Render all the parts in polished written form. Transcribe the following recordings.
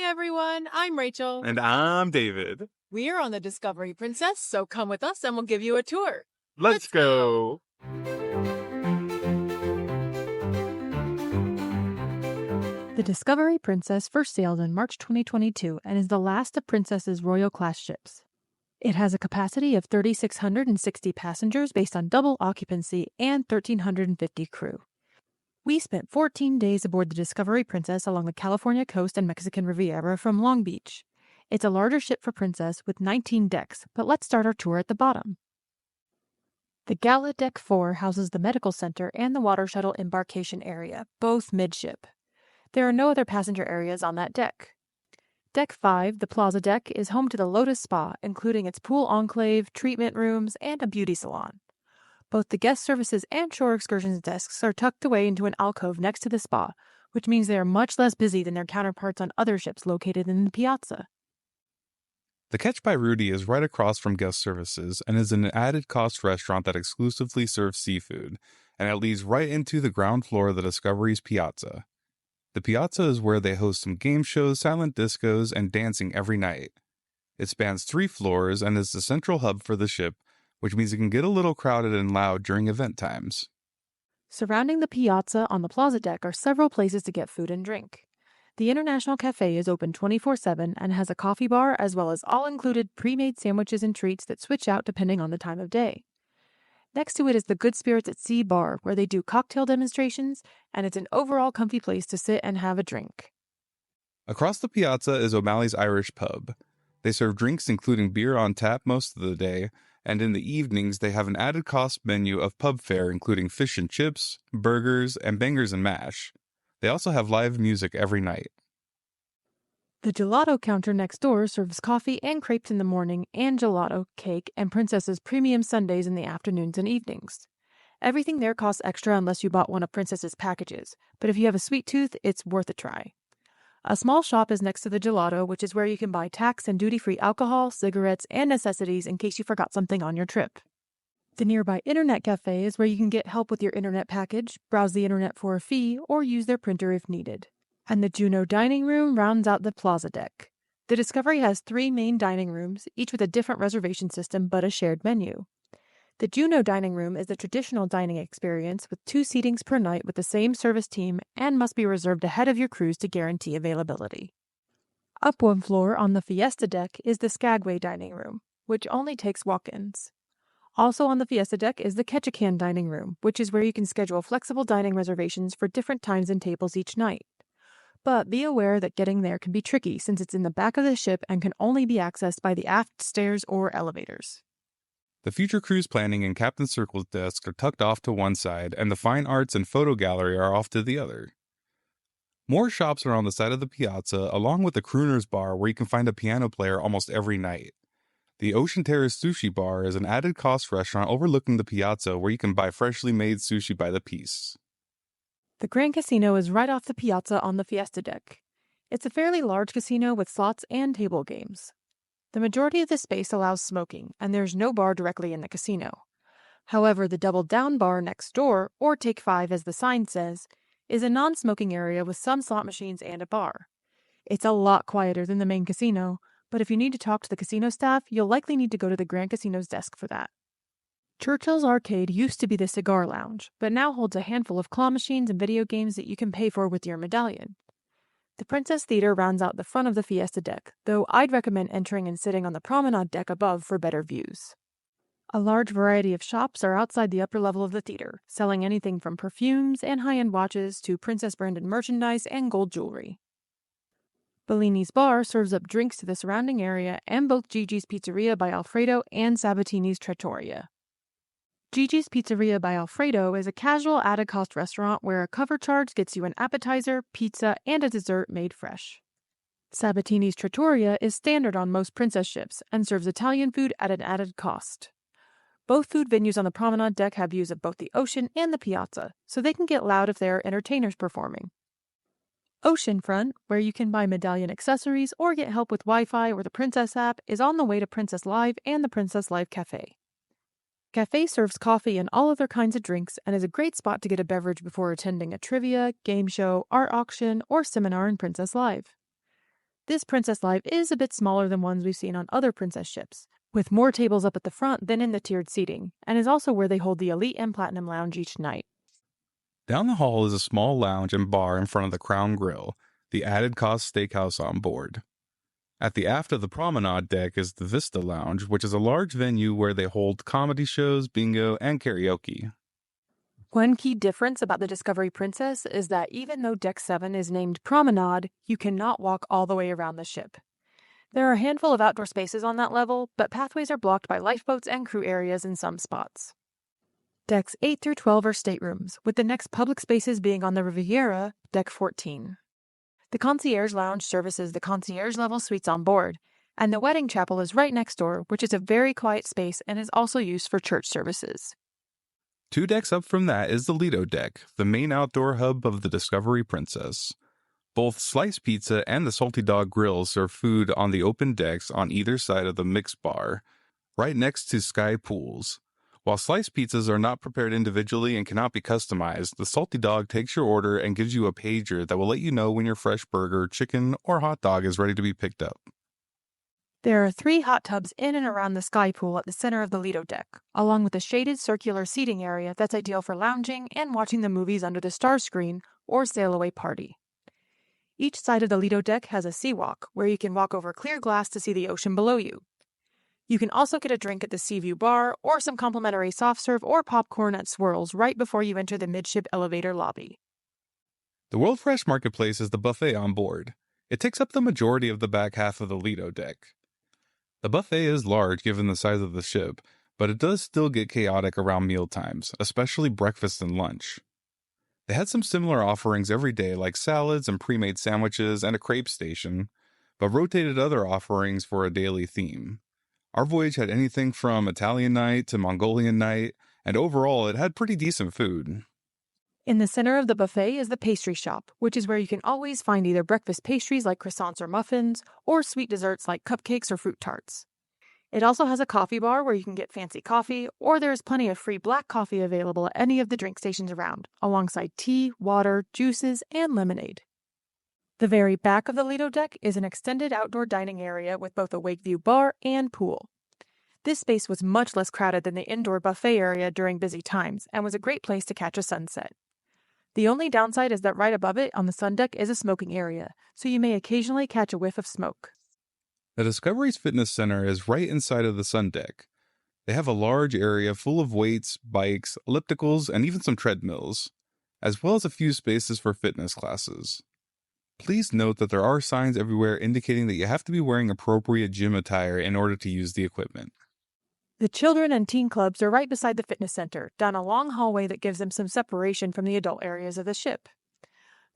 everyone. I'm Rachel. And I'm David. We're on the Discovery Princess, so come with us and we'll give you a tour. Let's go. The Discovery Princess first sailed in March 2022 and is the last of Princess's Royal class ships. It has a capacity of 3,660 passengers based on double occupancy and 1,350 crew. We spent 14 days aboard the Discovery Princess along the California coast and Mexican Riviera from Long Beach. It's a larger ship for Princess with 19 decks, but let's start our tour at the bottom. The Gala Deck 4 houses the medical center and the water shuttle embarkation area, both midship. There are no other passenger areas on that deck. Deck 5, the Plaza deck, is home to the Lotus Spa, including its pool enclave, treatment rooms, and a beauty salon. Both the guest services and shore excursions desks are tucked away into an alcove next to the spa, which means they are much less busy than their counterparts on other ships located in the Piazza. The Catch by Rudi is right across from guest services and is an added-cost restaurant that exclusively serves seafood, and it leads right into the ground floor of the Discovery's Piazza. The Piazza is where they host some game shows, silent discos, and dancing every night. It spans 3 floors and is the central hub for the ship, which means it can get a little crowded and loud during event times. Surrounding the Piazza on the Plaza deck are several places to get food and drink. The International Cafe is open 24/7 and has a coffee bar as well as all-included pre-made sandwiches and treats that switch out depending on the time of day. Next to it is the Good Spirits at Sea bar, where they do cocktail demonstrations, and it's an overall comfy place to sit and have a drink. Across the Piazza is O'Malley's Irish Pub. They serve drinks including beer on tap most of the day, and in the evenings they have an added cost menu of pub fare including fish and chips, burgers, and bangers and mash. They also have live music every night. The gelato counter next door serves coffee and crepes in the morning and gelato, cake, and Princess's premium sundaes in the afternoons and evenings. Everything there costs extra unless you bought one of Princess's packages, but if you have a sweet tooth, it's worth a try. A small shop is next to the gelato, which is where you can buy tax and duty-free alcohol, cigarettes, and necessities in case you forgot something on your trip. The nearby Internet Cafe is where you can get help with your internet package, browse the internet for a fee, or use their printer if needed. And the Juno Dining Room rounds out the Plaza deck. The Discovery has 3 main dining rooms, each with a different reservation system but a shared menu. The Juno Dining Room is a traditional dining experience with 2 seatings per night with the same service team and must be reserved ahead of your cruise to guarantee availability. Up 1 floor on the Fiesta deck is the Skagway Dining Room, which only takes walk-ins. Also on the Fiesta deck is the Ketchikan Dining Room, which is where you can schedule flexible dining reservations for different times and tables each night. But be aware that getting there can be tricky since it's in the back of the ship and can only be accessed by the aft stairs or elevators. The future cruise planning and Captain Circle's desk are tucked off to one side, and the fine arts and photo gallery are off to the other. More shops are on the side of the Piazza, along with the Crooner's Bar, where you can find a piano player almost every night. The Ocean Terrace Sushi Bar is an added-cost restaurant overlooking the Piazza where you can buy freshly made sushi by the piece. The Grand Casino is right off the Piazza on the Fiesta deck. It's a fairly large casino with slots and table games. The majority of the space allows smoking, and there's no bar directly in the casino. However, the Double Down Bar next door, or Take 5 as the sign says, is a non-smoking area with some slot machines and a bar. It's a lot quieter than the main casino, but if you need to talk to the casino staff, you'll likely need to go to the Grand Casino's desk for that. Churchill's Arcade used to be the cigar lounge, but now holds a handful of claw machines and video games that you can pay for with your medallion. The Princess Theater rounds out the front of the Fiesta deck, though I'd recommend entering and sitting on the promenade deck above for better views. A large variety of shops are outside the upper level of the theater, selling anything from perfumes and high-end watches to Princess-branded merchandise and gold jewelry. Bellini's Bar serves up drinks to the surrounding area and both Gigi's Pizzeria by Alfredo and Sabatini's Trattoria. Gigi's Pizzeria by Alfredo is a casual added-cost restaurant where a cover charge gets you an appetizer, pizza, and a dessert made fresh. Sabatini's Trattoria is standard on most Princess ships and serves Italian food at an added cost. Both food venues on the promenade deck have views of both the ocean and the Piazza, so they can get loud if there are entertainers performing. Oceanfront, where you can buy medallion accessories or get help with Wi-Fi or the Princess app, is on the way to Princess Live and the Princess Live Cafe. Cafe serves coffee and all other kinds of drinks and is a great spot to get a beverage before attending a trivia, game show, art auction, or seminar in Princess Live. This Princess Live is a bit smaller than ones we've seen on other princess ships, with more tables up at the front than in the tiered seating, and is also where they hold the Elite and Platinum Lounge each night. Down the hall is a small lounge and bar in front of the Crown Grill, the added cost steakhouse on board. At the aft of the promenade deck is the Vista Lounge, which is a large venue where they hold comedy shows, bingo, and karaoke. One key difference about the Discovery Princess is that even though Deck 7 is named Promenade, you cannot walk all the way around the ship. There are a handful of outdoor spaces on that level, but pathways are blocked by lifeboats and crew areas in some spots. Decks 8 through 12 are staterooms, with the next public spaces being on the Riviera, Deck 14. The Concierge Lounge services the concierge-level suites on board, and the Wedding Chapel is right next door, which is a very quiet space and is also used for church services. 2 decks up from that is the Lido deck, the main outdoor hub of the Discovery Princess. Both Slice Pizza and the Salty Dog Grills serve food on the open decks on either side of the mix bar, right next to Sky Pools. While Slice Pizzas are not prepared individually and cannot be customized, the Salty Dog takes your order and gives you a pager that will let you know when your fresh burger, chicken, or hot dog is ready to be picked up. There are 3 hot tubs in and around the sky pool at the center of the Lido deck, along with a shaded circular seating area that's ideal for lounging and watching the movies under the star screen or sail away party. Each side of the Lido deck has a sea walk, where you can walk over clear glass to see the ocean below you. You can also get a drink at the Seaview Bar or some complimentary soft serve or popcorn at Swirls right before you enter the midship elevator lobby. The World Fresh Marketplace is the buffet on board. It takes up the majority of the back half of the Lido deck. The buffet is large given the size of the ship, but it does still get chaotic around meal times, especially breakfast and lunch. They had some similar offerings every day like salads and pre-made sandwiches and a crepe station, but rotated other offerings for a daily theme. Our voyage had anything from Italian night to Mongolian night, and overall it had pretty decent food. In the center of the buffet is the pastry shop, which is where you can always find either breakfast pastries like croissants or muffins, or sweet desserts like cupcakes or fruit tarts. It also has a coffee bar where you can get fancy coffee, or there is plenty of free black coffee available at any of the drink stations around, alongside tea, water, juices, and lemonade. The very back of the Lido deck is an extended outdoor dining area with both a wakeview bar and pool. This space was much less crowded than the indoor buffet area during busy times and was a great place to catch a sunset. The only downside is that right above it on the sun deck is a smoking area, so you may occasionally catch a whiff of smoke. The Discovery's fitness center is right inside of the sun deck. They have a large area full of weights, bikes, ellipticals, and even some treadmills, as well as a few spaces for fitness classes. Please note that there are signs everywhere indicating that you have to be wearing appropriate gym attire in order to use the equipment. The children and teen clubs are right beside the fitness center, down a long hallway that gives them some separation from the adult areas of the ship.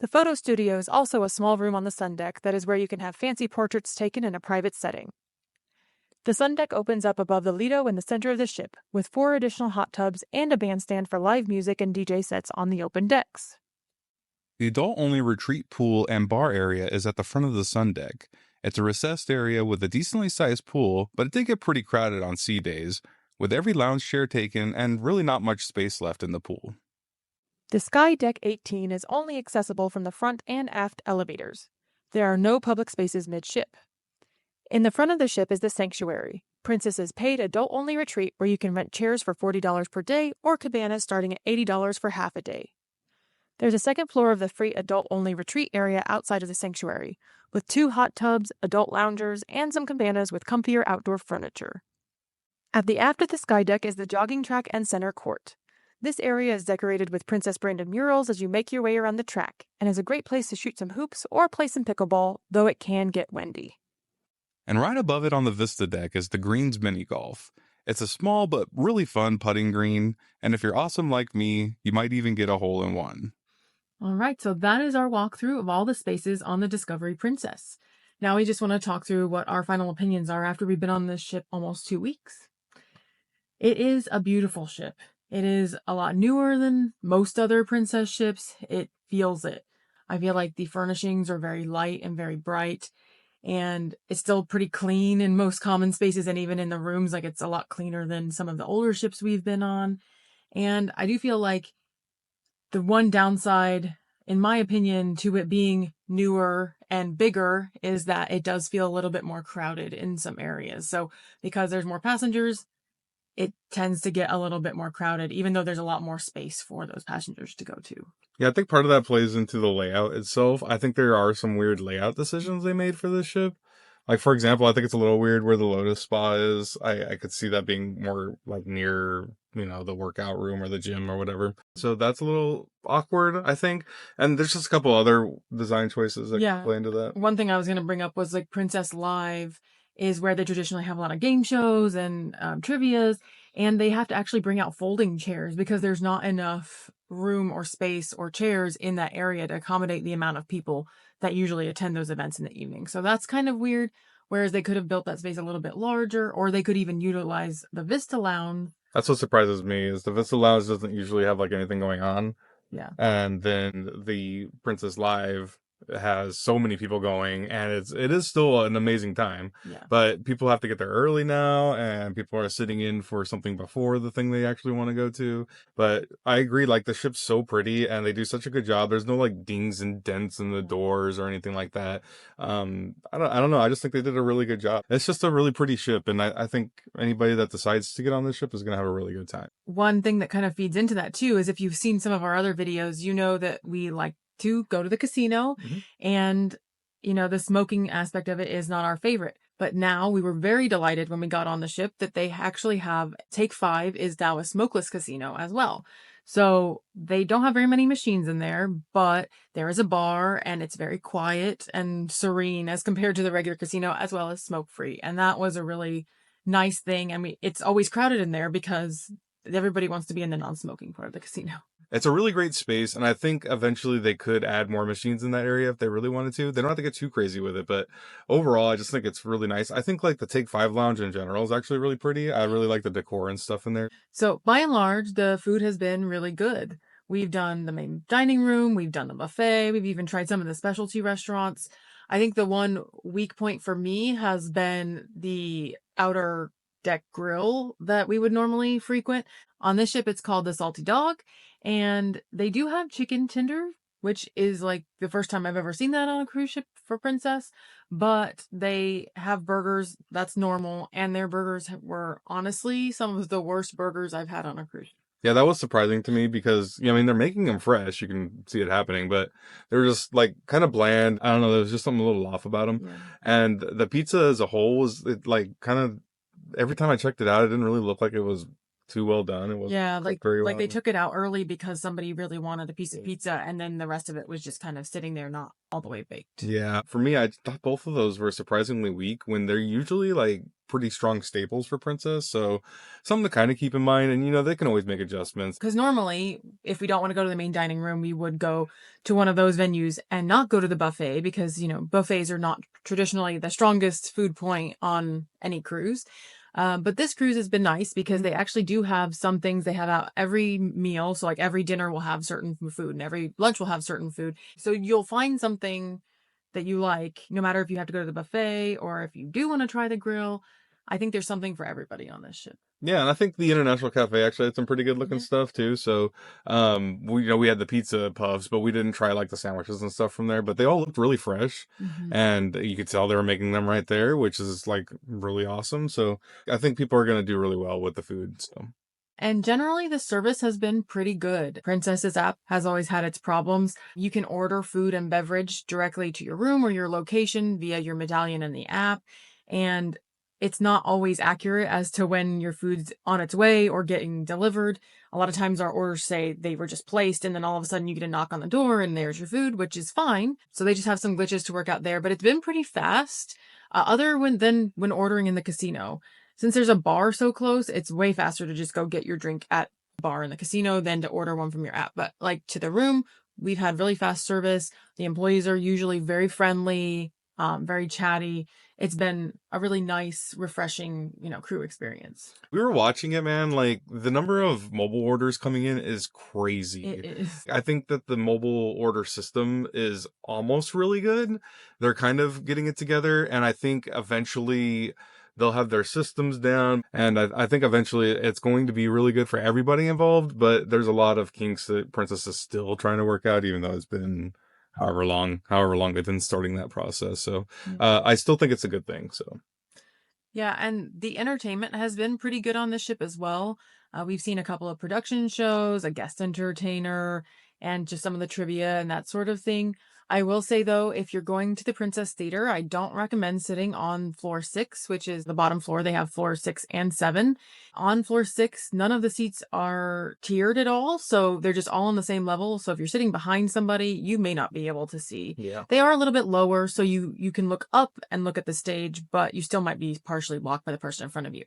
The photo studio is also a small room on the sun deck that is where you can have fancy portraits taken in a private setting. The sun deck opens up above the Lido in the center of the ship, with 4 additional hot tubs and a bandstand for live music and DJ sets on the open decks. The adult-only retreat pool and bar area is at the front of the sun deck. It's a recessed area with a decently sized pool, but it did get pretty crowded on sea days, with every lounge chair taken and really not much space left in the pool. The Sky Deck 18 is only accessible from the front and aft elevators. There are no public spaces midship. In the front of the ship is the Sanctuary, Princess's paid adult-only retreat where you can rent chairs for $40 per day or cabanas starting at $80 for half a day. There's a second floor of the free adult-only retreat area outside of the Sanctuary, with 2 hot tubs, adult loungers, and some cabanas with comfier outdoor furniture. At the aft of the Sky Deck is the jogging track and center court. This area is decorated with Princess branded murals as you make your way around the track, and is a great place to shoot some hoops or play some pickleball, though it can get windy. And right above it on the Vista deck is the Greens Mini Golf. It's a small but really fun putting green, and if you're awesome like me, you might even get a hole-in-one. All right, so that is our walkthrough of all the spaces on the Discovery Princess. Now we just want to talk through what our final opinions are after we've been on this ship almost 2 weeks. It is a beautiful ship. It is a lot newer than most other princess ships. It feels it. I feel like the furnishings are very light and very bright, and it's still pretty clean in most common spaces and even in the rooms. Like, it's a lot cleaner than some of the older ships we've been on. And I do feel like the one downside in my opinion, to it being newer and bigger is that it does feel a little bit more crowded in some areas. So because there's more passengers, it tends to get a little bit more crowded, even though there's a lot more space for those passengers to go to. Yeah, I think part of that plays into the layout itself. I think there are some weird layout decisions they made for this ship. Like, for example, I think it's a little weird where the Lotus spa is. I could see that being more like near, the workout room or the gym or whatever. So that's a little awkward, I think. And there's just a couple other design choices that play into that. One thing I was going to bring up was like Princess Live is where they traditionally have a lot of game shows and trivias, and they have to actually bring out folding chairs because there's not enough room or space or chairs in that area to accommodate the amount of people that usually attend those events in the evening. So that's kind of weird. Whereas they could have built that space a little bit larger, or they could even utilize the Vista Lounge. That's what surprises me is the Vista Lounge doesn't usually have like anything going on. Yeah. And then the Princess Live has so many people going, and it is still an amazing time. Yeah. But people have to get there early now, and people are sitting in for something before the thing they actually want to go to. But I agree, like the ship's so pretty, and they do such a good job. There's no like dings and dents in the doors or anything like that. I don't know. I just think they did a really good job. It's just a really pretty ship, and I think anybody that decides to get on this ship is gonna have a really good time. One thing that kind of feeds into that too is if you've seen some of our other videos, you know that we like to go to the casino, and the smoking aspect of it is not our favorite. But now we were very delighted when we got on the ship that they actually have Take 5 is now a smokeless casino as well. So they don't have very many machines in there, but there is a bar and it's very quiet and serene as compared to the regular casino, as well as smoke free. And that was a really nice thing. I mean, it's always crowded in there because everybody wants to be in the non-smoking part of the casino. It's a really great space, and I think eventually they could add more machines in that area if they really wanted to. They don't have to get too crazy with it, but overall, I just think it's really nice. I think like the Take 5 lounge in general is actually really pretty. I really like the decor and stuff in there. So by and large, the food has been really good. We've done the main dining room, we've done the buffet, we've even tried some of the specialty restaurants. I think the one weak point for me has been the outer deck grill that we would normally frequent. On this ship, it's called the Salty Dog, and they do have chicken tender, which is like the first time I've ever seen that on a cruise ship for Princess, but they have burgers, that's normal, and their burgers were honestly some of the worst burgers I've had on a cruise ship. Yeah, that was surprising to me because, they're making them fresh. You can see it happening, but they're just like kind of bland. I don't know. There was just something a little off about them. Yeah. And the pizza as a whole was every time I checked it out, it didn't really look like it was too well done. It was very well they took it out early because somebody really wanted a piece of pizza, and then the rest of it was just kind of sitting there, not all the way baked. Yeah, for me, I thought both of those were surprisingly weak when they're usually like pretty strong staples for Princess. So something to kind of keep in mind, and they can always make adjustments. Because normally, if we don't want to go to the main dining room, we would go to one of those venues and not go to the buffet because buffets are not traditionally the strongest food point on any cruise. But this cruise has been nice because they actually do have some things they have out every meal. So like every dinner will have certain food and every lunch will have certain food. So you'll find something that you like, no matter if you have to go to the buffet or if you do want to try the grill. I think there's something for everybody on this ship. Yeah, and I think the International Cafe actually had some pretty good looking stuff too. So, we had the pizza puffs, but we didn't try like the sandwiches and stuff from there. But they all looked really fresh, and you could tell they were making them right there, which is like really awesome. So I think people are gonna do really well with the food. So. And generally, the service has been pretty good. Princess's app has always had its problems. You can order food and beverage directly to your room or your location via your medallion in the app, and it's not always accurate as to when your food's on its way or getting delivered. A lot of times our orders say they were just placed and then all of a sudden you get a knock on the door and there's your food, which is fine. So they just have some glitches to work out there, but it's been pretty fast. Than when ordering in the casino. Since there's a bar so close, it's way faster to just go get your drink at the bar in the casino than to order one from your app. But like to the room, we've had really fast service. The employees are usually very friendly, very chatty. It's been a really nice, refreshing, crew experience. We were watching it, man. Like the number of mobile orders coming in is crazy. It is. I think that the mobile order system is almost really good. They're kind of getting it together. And I think eventually they'll have their systems down, and I think eventually it's going to be really good for everybody involved, but there's a lot of kinks that Princess is still trying to work out, even though it's been however long they've been starting that process. So I still think it's a good thing. So yeah, and the entertainment has been pretty good on the ship as well. We've seen a couple of production shows, a guest entertainer, and just some of the trivia and that sort of thing. I will say though, if you're going to the Princess Theater, I don't recommend sitting on floor 6, which is the bottom floor. They have floor 6 and 7. On floor 6, none of the seats are tiered at all, so they're just all on the same level. So if you're sitting behind somebody, you may not be able to see. yeah. They are a little bit lower, so you can look up and look at the stage, but you still might be partially blocked by the person in front of you.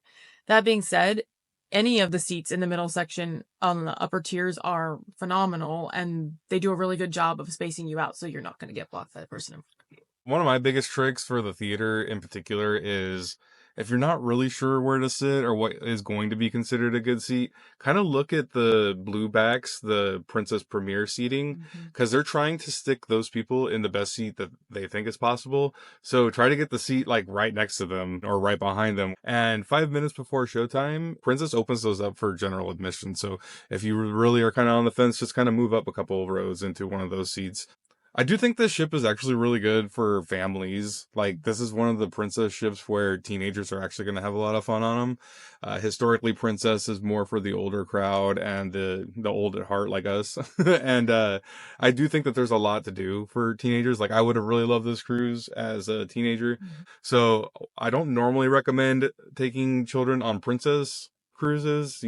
That being said, any of the seats in the middle section on the upper tiers are phenomenal, and they do a really good job of spacing you out so you're not going to get blocked by the person in front of you. One of my biggest tricks for the theater in particular is if you're not really sure where to sit or what is going to be considered a good seat, kind of look at the blue backs, the Princess Premier seating, because they're trying to stick those people in the best seat that they think is possible. So try to get the seat like right next to them or right behind them. And 5 minutes before showtime, Princess opens those up for general admission. So if you really are kind of on the fence, just kind of move up a couple of rows into one of those seats. I do think this ship is actually really good for families. Like, this is one of the Princess ships where teenagers are actually going to have a lot of fun on them. Historically, Princess is more for the older crowd and the old at heart like us. And I do think that there's a lot to do for teenagers. Like, I would have really loved this cruise as a teenager. So I don't normally recommend taking children on Princess cruises,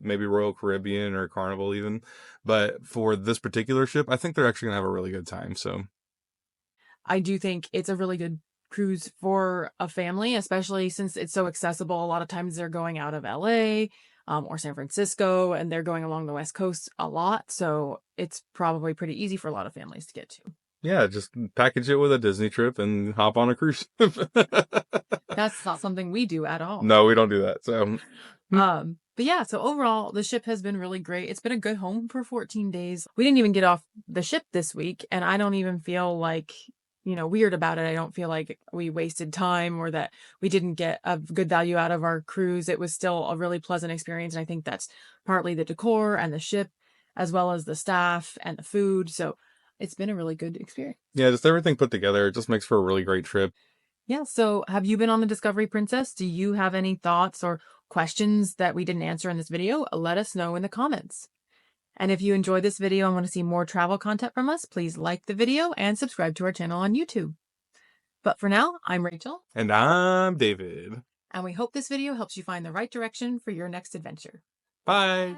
maybe Royal Caribbean or Carnival even. But for this particular ship, I think they're actually gonna have a really good time. So I do think it's a really good cruise for a family, especially since it's so accessible. A lot of times they're going out of LA or San Francisco, and they're going along the West Coast a lot. So it's probably pretty easy for a lot of families to get to. yeah, just package it with a Disney trip and hop on a cruise. That's not something we do at all. No, we don't do that. So but yeah, so overall, the ship has been really great. It's been a good home for 14 days. We didn't even get off the ship this week, and I don't even feel like, weird about it. I don't feel like we wasted time or that we didn't get a good value out of our cruise. It was still a really pleasant experience, and I think that's partly the decor and the ship, as well as the staff and the food. So it's been a really good experience. yeah, just everything put together. It just makes for a really great trip. Yeah, so have you been on the Discovery Princess? Do you have any thoughts or questions that we didn't answer in this video? Let us know in the comments. And if you enjoyed this video and want to see more travel content from us, please like the video and subscribe to our channel on YouTube. But for now, I'm Rachel. And I'm David. And we hope this video helps you find the right direction for your next adventure. Bye.